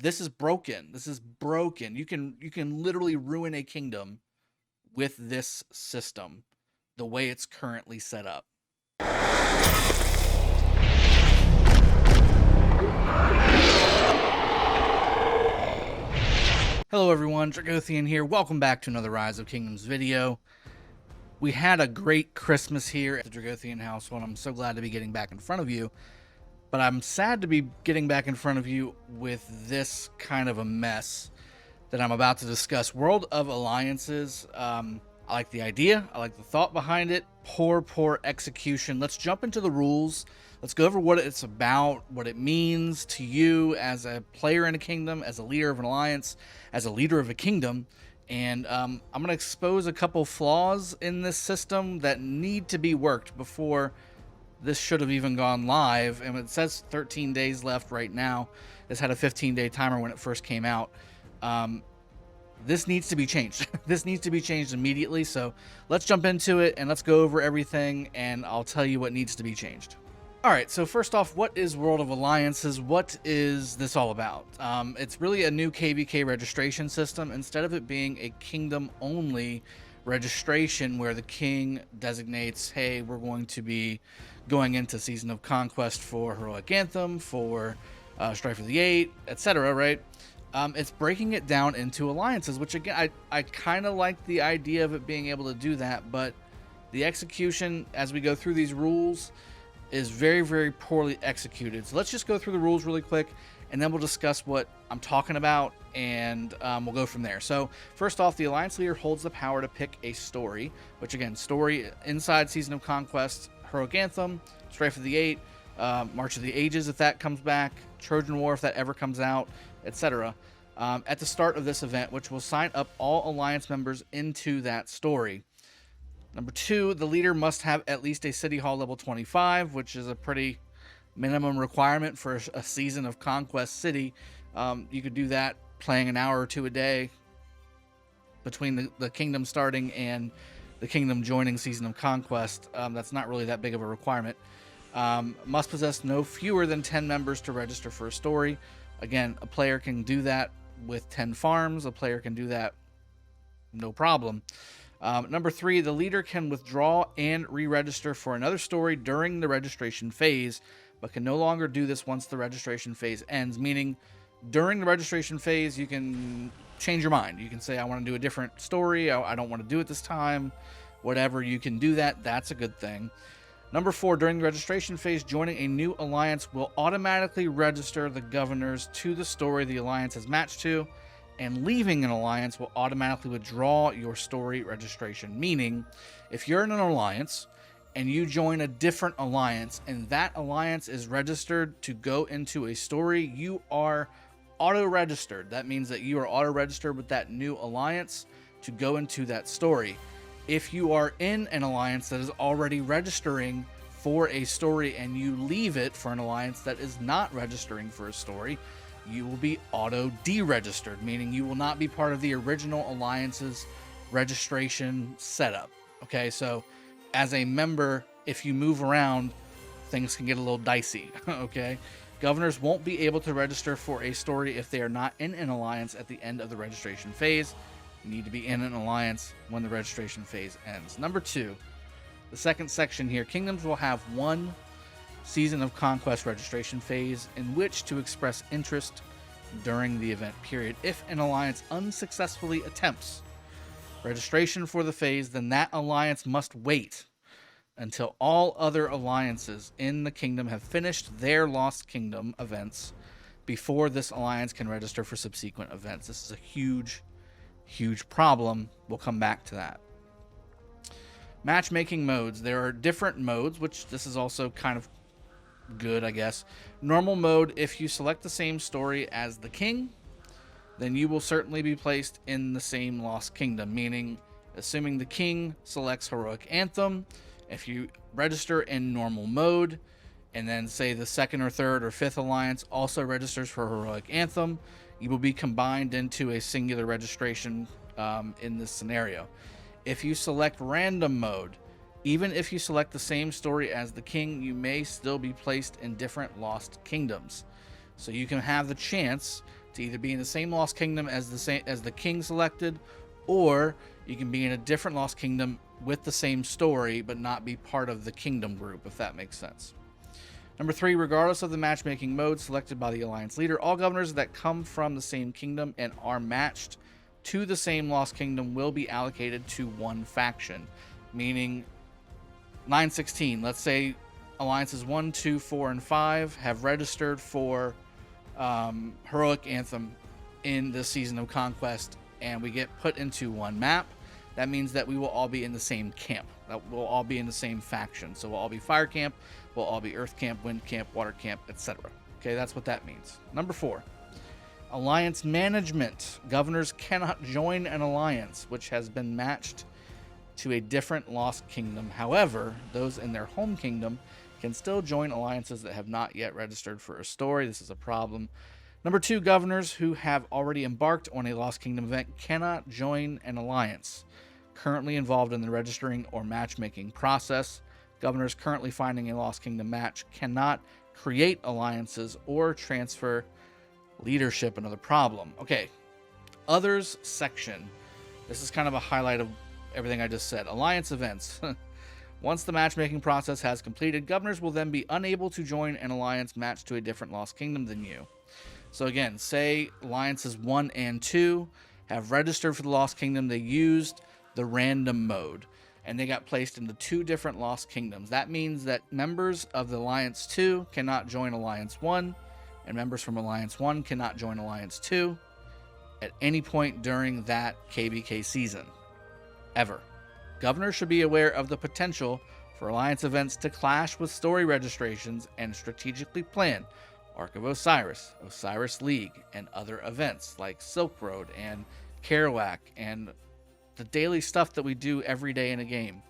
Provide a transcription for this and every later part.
This is broken. This is broken. You can literally ruin a kingdom with this system, the way it's currently set up. Hello everyone, Dragothien here. Welcome back to another Rise of Kingdoms video. We had a great Christmas here at the Dragothien household. I'm so glad to be getting back in front of you. But I'm sad to be getting back in front of you with this kind of a mess that I'm about to discuss. World of Alliances. I like the idea. I like the thought behind it. Poor execution. Let's jump into the rules. Let's go over what it's about, what it means to you as a player in a kingdom, as a leader of an alliance, as a leader of a kingdom. And I'm going to expose a couple flaws in this system that need to be worked before this should have even gone live. And it says 13 days left right now. This had a 15-day timer when it first came out. This needs to be changed. This needs to be changed immediately. So let's jump into it and let's go over everything and I'll tell you what needs to be changed. All right, so first off, what is World of Alliances? What is this all about? It's really a new KVK registration system. Instead of it being a kingdom-only registration where the king designates, hey, we're going to be going into Season of Conquest for Heroic Anthem, for Strife of the Eight, etc., right? It's breaking it down into alliances, which again, I kind of like the idea of it being able to do that, but the execution as we go through these rules is very poorly executed. So let's just go through the rules really quick and then we'll discuss what I'm talking about and we'll go from there. So first off, the alliance leader holds the power to pick a story, which again, story inside Season of Conquest, Heroic Anthem, Strife of the Eight, March of the Ages if that comes back, Trojan War if that ever comes out, etc. At the start of this event, which will sign up all alliance members into that story. Number 2, the leader must have at least a City Hall level 25, which is a pretty minimum requirement for a Season of Conquest city. You could do that playing an hour or two a day between the kingdom starting and the kingdom joining Season of Conquest. That's not really that big of a requirement. Must possess no fewer than 10 members to register for a story. Again, a player can do that with 10 farms. A player can do that no problem. Number 3, the leader can withdraw and re-register for another story during the registration phase, but can no longer do this once the registration phase ends, meaning during the registration phase, you can change your mind. You can say, I want to do a different story. I don't want to do it this time. Whatever, you can do that. That's a good thing. Number 4, during the registration phase, joining a new alliance will automatically register the governors to the story the alliance has matched to, and leaving an alliance will automatically withdraw your story registration. Meaning, if you're in an alliance and you join a different alliance and that alliance is registered to go into a story, you are auto-registered. That means that you are auto-registered with that new alliance to go into that story. If you are in an alliance that is already registering for a story and you leave it for an alliance that is not registering for a story, you will be auto deregistered, meaning you will not be part of the original alliance's registration setup. Okay, so as a member, if you move around, things can get a little dicey. Okay, governors won't be able to register for a story if they are not in an alliance at the end of the registration phase. You need to be in an alliance when the registration phase ends. Number 2, the second section here, kingdoms will have one Season of Conquest registration phase in which to express interest during the event period. If an alliance unsuccessfully attempts registration for the phase, then that alliance must wait until all other alliances in the kingdom have finished their Lost Kingdom events before this alliance can register for subsequent events. This is a huge problem. We'll come back to that. Matchmaking modes. There are different modes, which this is also kind of good, I guess. Normal mode, if you select the same story as the king, then you will certainly be placed in the same Lost Kingdom, meaning assuming the king selects Heroic Anthem, if you register in normal mode and then say the second or third or fifth alliance also registers for Heroic Anthem, you will be combined into a singular registration in this scenario. If you select random mode, even if you select the same story as the king, you may still be placed in different Lost Kingdoms. So you can have the chance to either be in the same Lost Kingdom as the king selected, or you can be in a different Lost Kingdom with the same story but not be part of the kingdom group, if that makes sense. Number 3, regardless of the matchmaking mode selected by the alliance leader, all governors that come from the same kingdom and are matched to the same Lost Kingdom will be allocated to one faction. Meaning 916, let's say alliances 1, 2, 4, and 5 have registered for Heroic Anthem in the Season of Conquest, and we get put into one map. That means that we will all be in the same camp. That we'll all be in the same faction. So we'll all be Fire Camp, we'll all be Earth Camp, Wind Camp, Water Camp, etc. Okay, that's what that means. Number 4, alliance management. Governors cannot join an alliance which has been matched to a different Lost Kingdom. However, those in their home kingdom can still join alliances that have not yet registered for a story. This is a problem. Number 2, governors who have already embarked on a Lost Kingdom event cannot join an alliance currently involved in the registering or matchmaking process. Governors currently finding a Lost Kingdom match cannot create alliances or transfer leadership. Another problem. Okay, others section. This is kind of a highlight of everything I just said. Alliance events. Once the matchmaking process has completed, governors will then be unable to join an alliance matched to a different Lost Kingdom than you. So again, say alliances 1 and 2 have registered for the Lost Kingdom. They used the random mode and they got placed into 2 different Lost Kingdoms. That means that members of the Alliance 2 cannot join Alliance 1, and members from Alliance 1 cannot join Alliance 2 at any point during that KBK season, ever. Governors should be aware of the potential for Alliance events to clash with story registrations and strategically plan Ark of Osiris, Osiris League, and other events like Silk Road and Kerouac and the daily stuff that we do every day in a game.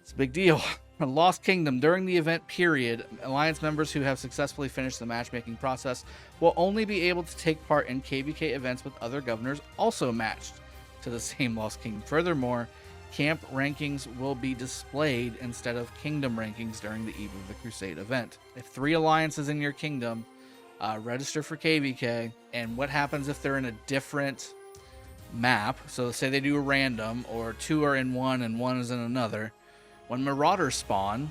It's a big deal. A Lost Kingdom. During the event period, Alliance members who have successfully finished the matchmaking process will only be able to take part in KVK events with other governors also matched to the same Lost Kingdom. Furthermore, camp rankings will be displayed instead of kingdom rankings during the Eve of the Crusade event. If 3 alliances in your kingdom register for KVK, and what happens if they're in a different map? So say they do a random, or 2 are in one and 1 is in another. When Marauders spawn,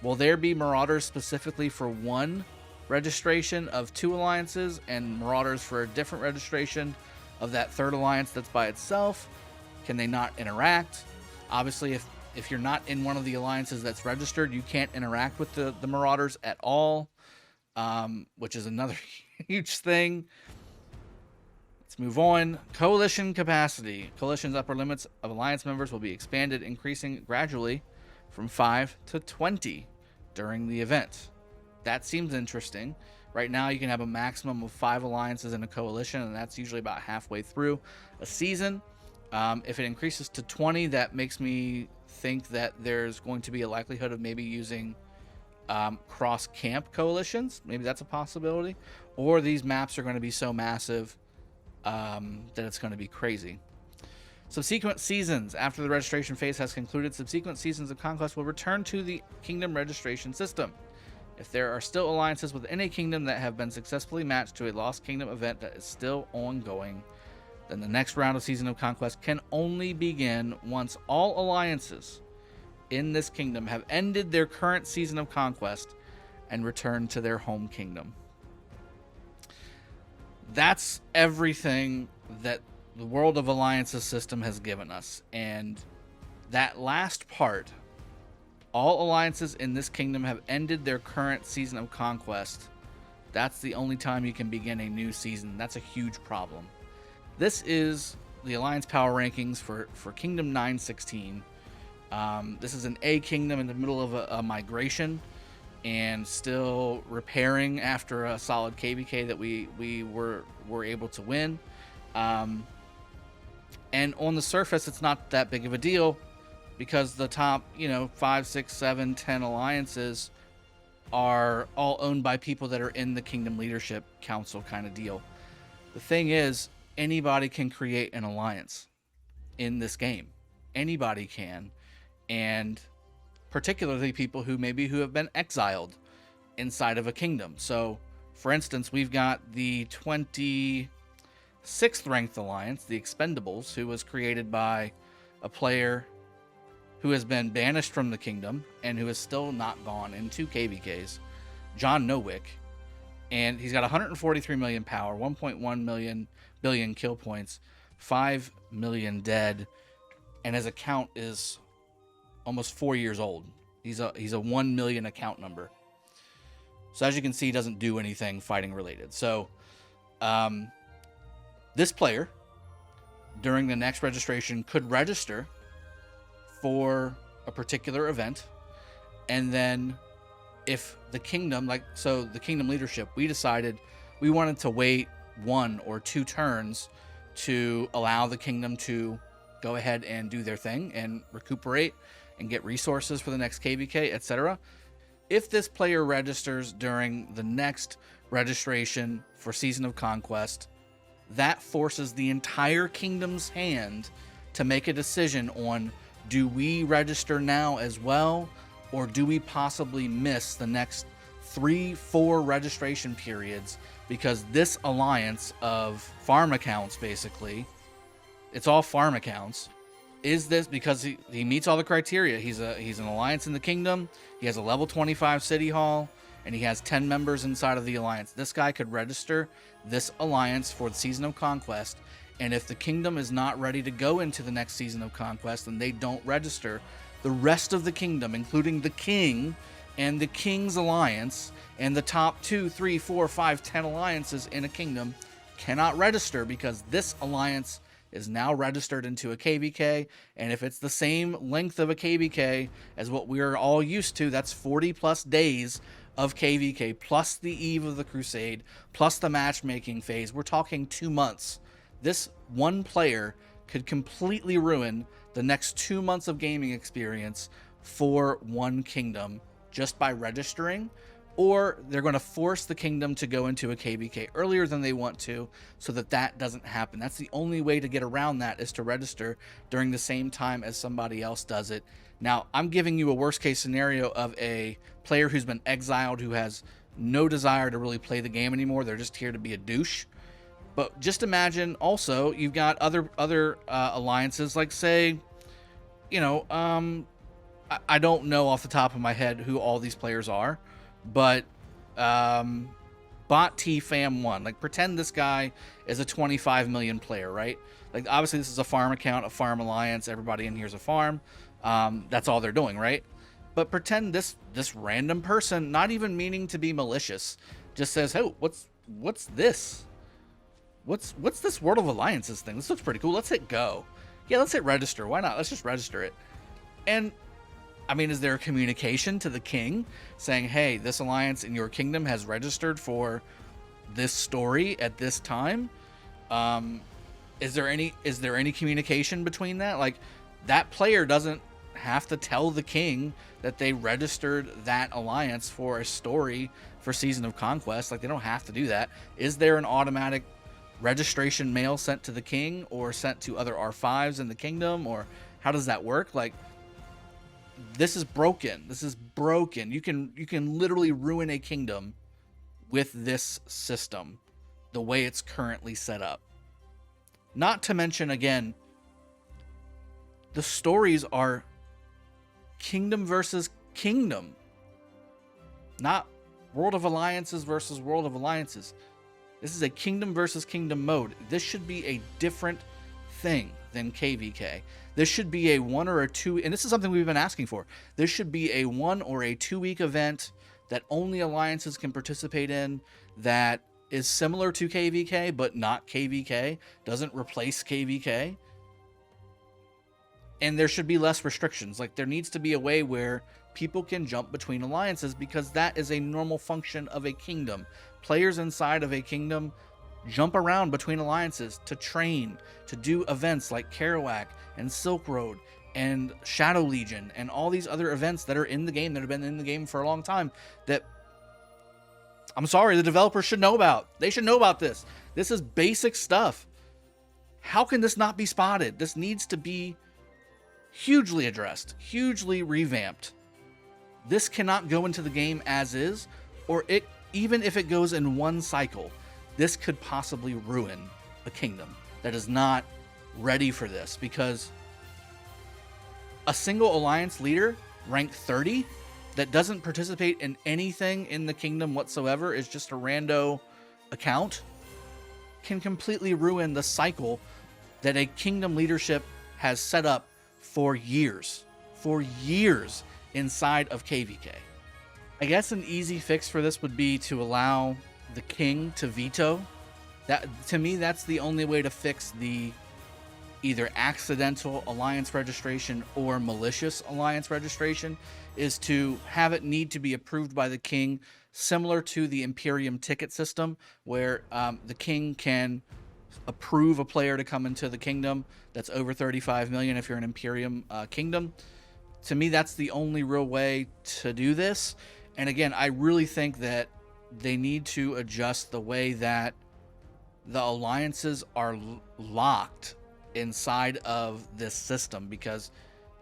will there be Marauders specifically for one registration of 2 alliances and Marauders for a different registration of that 3rd alliance that's by itself? Can they not interact? Obviously, if you're not in one of the alliances that's registered, you can't interact with the Marauders at all, which is another huge thing. Let's move on. Coalition capacity. Coalition's upper limits of alliance members will be expanded, increasing gradually from 5 to 20 during the event. That seems interesting. Right now, you can have a maximum of 5 alliances in a coalition, and that's usually about halfway through a season. If it increases to 20, that makes me think that there's going to be a likelihood of maybe using cross-camp coalitions. Maybe that's a possibility. Or these maps are going to be so massive that it's going to be crazy. Subsequent seasons. After the registration phase has concluded, subsequent seasons of Conquest will return to the Kingdom registration system. If there are still alliances within a kingdom that have been successfully matched to a Lost Kingdom event that is still ongoing, then the next round of Season of Conquest can only begin once all alliances in this kingdom have ended their current Season of Conquest and returned to their home kingdom. That's everything that the World of Alliances system has given us. And that last part, all alliances in this kingdom have ended their current Season of Conquest. That's the only time you can begin a new season. That's a huge problem. This is the Alliance Power Rankings for Kingdom 916. This is an A kingdom in the middle of a migration and still repairing after a solid KBK that we were able to win. And on the surface, it's not that big of a deal because the top, 5, 6, 7, 10 alliances are all owned by people that are in the Kingdom Leadership Council kind of deal. The thing is, anybody can create an alliance in this game. Anybody can. And particularly people who have been exiled inside of a kingdom. So For instance, we've got the 26th ranked alliance, the Expendables, who was created by a player who has been banished from the kingdom and who is still not gone in 2 KVKs, John Nowick. And he's got 143 million power, 1.1 billion kill points, 5 million dead, and his account is almost 4 years old. He's a 1 million account number. So as you can see, he doesn't do anything fighting related. So this player, during the next registration, could register for a particular event, and then if the kingdom, the kingdom leadership, we decided we wanted to wait 1 or 2 turns to allow the kingdom to go ahead and do their thing and recuperate and get resources for the next KVK, etc. If this player registers during the next registration for Season of Conquest, that forces the entire kingdom's hand to make a decision on, do we register now as well, or do we possibly miss the next 3-4 registration periods, because this alliance of farm accounts, basically, it's all farm accounts, is this because he meets all the criteria. He's an alliance in the kingdom, he has a level 25 city hall, and he has 10 members inside of the alliance. This guy could register this alliance for the Season of Conquest, and if the kingdom is not ready to go into the next Season of Conquest and they don't register, the rest of the kingdom, including the king and the king's alliance and the top 2, 3, 4, 5, 10 alliances in a kingdom, cannot register, because this alliance is now registered into a KVK, and if it's the same length of a KVK as what we're all used to, that's 40 plus days of KVK, plus the eve of the crusade, plus the matchmaking phase. We're talking 2 months. This one player could completely ruin the next 2 months of gaming experience for one kingdom just by registering, or they're going to force the kingdom to go into a KVK earlier than they want to, so that that doesn't happen. That's the only way to get around that, is to register during the same time as somebody else does it. Now, I'm giving you a worst case scenario of a player who's been exiled, who has no desire to really play the game anymore. They're just here to be a douche. But just imagine also you've got other alliances, like, say, you know, I don't know off the top of my head who all these players are, but Bot T Fam 1, like, pretend this guy is a 25 million player, right? Like, obviously this is a farm account, a farm alliance, everybody in here is a farm. That's all they're doing, right? But pretend this random person, not even meaning to be malicious, just says, "Oh, what's this? What's this World of Alliances thing? This looks pretty cool. Let's hit go. Yeah, let's hit register. Why not? Let's just register it." And I mean, is there a communication to the king saying, "Hey, this alliance in your kingdom has registered for this story at this time"? Is there any communication between that? Like, that player doesn't have to tell the king that they registered that alliance for a story for Season of Conquest. Like, they don't have to do that. Is there an automatic registration mail sent to the king, or sent to other R5s in the kingdom, or how does that work? Like, this is broken. This is broken. You can literally ruin a kingdom with this system, the way it's currently set up. Not to mention, again, the stories are kingdom versus kingdom, not World of Alliances versus World of Alliances. This is a kingdom versus kingdom mode. This should be a different thing than KVK. This should be a 1 or a 2, and this is something we've been asking for. This should be a 1 or a 2 week event that only alliances can participate in, that is similar to KVK but not KVK, doesn't replace KVK. And there should be less restrictions. Like, there needs to be a way where people can jump between alliances, because that is a normal function of a kingdom. Players inside of a kingdom jump around between alliances to train, to do events like Kerouac and Silk Road and Shadow Legion and all these other events that are in the game, that have been in the game for a long time, that, I'm sorry, the developers should know about. They should know about this. This is basic stuff. How can this not be spotted? This needs to be hugely addressed, hugely revamped. This cannot go into the game as is, or it even if it goes in one cycle, this could possibly ruin a kingdom that is not ready for this, because a single alliance leader ranked 30 that doesn't participate in anything in the kingdom whatsoever, is just a rando account, can completely ruin the cycle that a kingdom leadership has set up for years inside of KVK. I guess an easy fix for this would be to allow the king to veto. That, to me, that's the only way to fix the either accidental alliance registration or malicious alliance registration, is to have it need to be approved by the king, similar to the Imperium ticket system, where the king can approve a player to come into the kingdom that's over 35 million if you're an Imperium kingdom. To me, that's the only real way to do this. And again, I really think that they need to adjust the way that the alliances are locked inside of this system, because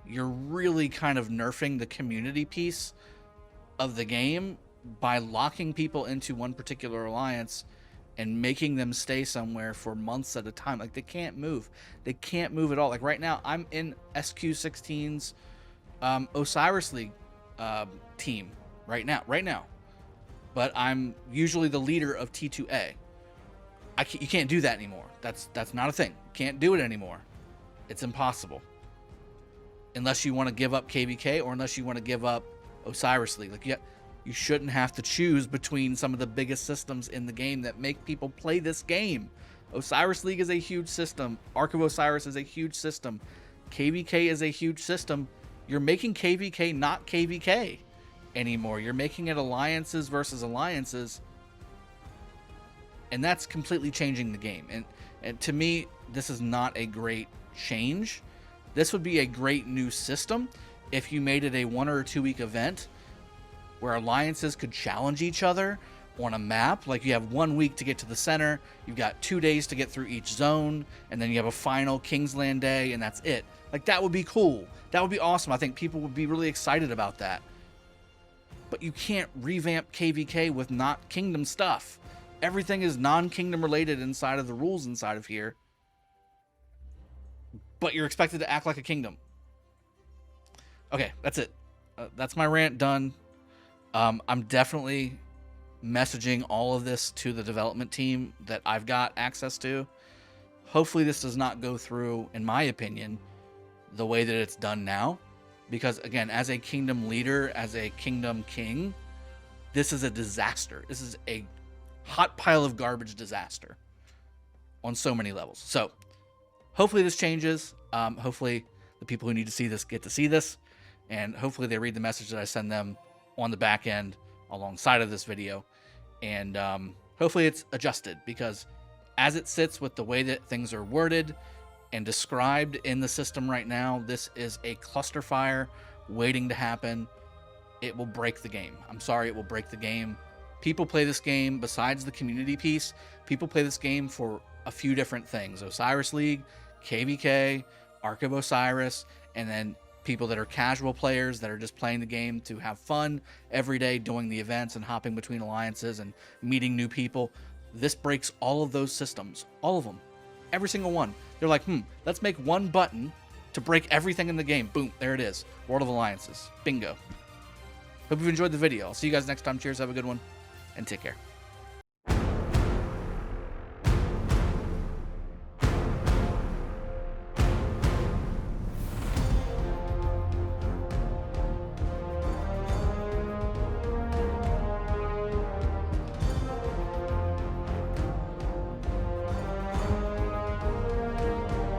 you're really kind of nerfing the community piece of the game by locking people into one particular alliance and making them stay somewhere for months at a time. Like, they can't move. They can't move at all. Like right now, I'm in SQ16's Osiris League team right now. But I'm usually the leader of T2A. You can't do that anymore. That's not a thing. You can't do it anymore. It's impossible. Unless you want to give up KVK, or unless you want to give up Osiris League. Like, you shouldn't have to choose between some of the biggest systems in the game that make people play this game. Osiris League is a huge system. Ark of Osiris is a huge system. KVK is a huge system. You're making KVK not KVK anymore. You're making it alliances versus alliances. And that's completely changing the game. And to me, this is not a great change. This would be a great new system if you made it a 1 or 2 week event where alliances could challenge each other on a map. Like, you have 1 week to get to the center, you've got 2 days to get through each zone, and then you have a final Kingsland day, and that's it. Like, that would be cool. That would be awesome. I think people would be really excited about that. But you can't revamp KVK with not kingdom stuff. Everything is non-kingdom related inside of the rules inside of here, but you're expected to act like a kingdom. Okay, that's it. That's my rant done. I'm definitely messaging all of this to the development team that I've got access to. Hopefully this does not go through, in my opinion, the way that it's done now. Because again, as a kingdom leader, as a kingdom king, this is a disaster. This is a hot pile of garbage disaster on so many levels. So hopefully this changes. Hopefully the people who need to see this get to see this, and hopefully they read the message that I send them on the back end alongside of this video, and hopefully it's adjusted, because as it sits with the way that things are worded and described in the system right now, this is a cluster fire waiting to happen. It will break the game. I'm sorry, it will break the game. People play this game, besides the community piece, people play this game for a few different things. Osiris League, KVK, Ark of Osiris, and then people that are casual players that are just playing the game to have fun every day, doing the events and hopping between alliances and meeting new people. This breaks all of those systems. All of them. Every single one. They're like, let's make one button to break everything in the game. Boom, there it is. World of Alliances. Bingo. Hope you've enjoyed the video. I'll see you guys next time. Cheers, have a good one, and take care.